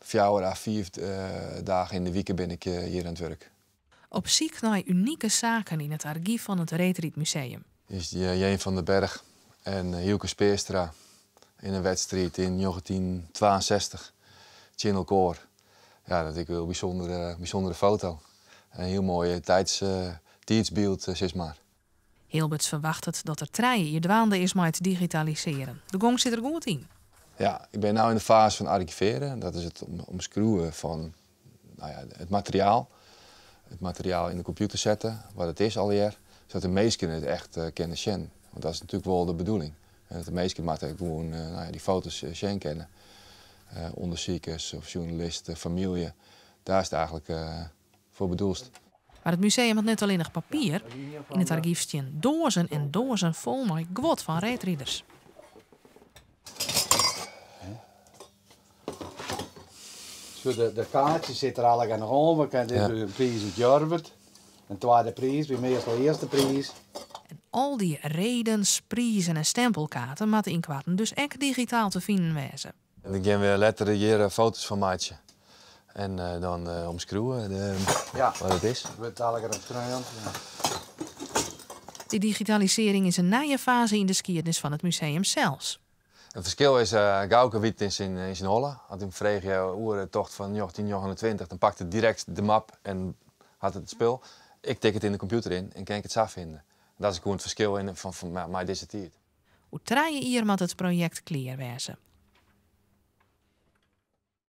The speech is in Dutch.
4 à 5 dagen in de week ben ik hier aan het werk. Op zoek naar unieke zaken in het archief van het Reetriedmuseum. Is Jeen van den Berg en Hielke Speerstra in een wedstrijd in 1962. Channel Core. Ja, dat is wel een bijzondere foto. Een heel mooi tijdsbeeld, zeg maar. Hilberts verwacht het dat er treien hier dwaande is met het digitaliseren. De gong zit er goed in. Ja, ik ben nu in de fase van archiveren. Dat is het omschroeven van het materiaal. Het materiaal in de computer zetten, wat het is alweer. Zodat de meesten het echt kennen zien. Want dat is natuurlijk wel de bedoeling. De meesten moeten gewoon die foto's zien kennen. Onderzoekers of journalisten, familie. Daar is het eigenlijk voor bedoeld. Maar het museum had net alleen nog papier. In het archief staan dozen en dozen vol met gwot van reetrieders. Zo de kaartjes zitten er allemaal nog om. We kunnen een prijs uit Jorvert. Een tweede prijs, bij meestal de eerste prijs. En al die redens, prijzen en stempelkaarten moeten in kwarten dus echt digitaal te vinden wezen. En ik ga weer letterlijk hier foto's van maatje. En dan omschroeven wat het is. Het allemaal omschroeven. Die digitalisering is een nieuwe fase in de geschiedenis van het museum zelfs. Het verschil is, Gauke Wiet is in Holle. Had een vrege oerentocht van 1929, dan pakte het direct de map en had het spul. Ik tik het in de computer in en kan ik het zelf vinden. Dat is gewoon het verschil van deze tijd. Hoe 3 jaar moet het project klaar wezen.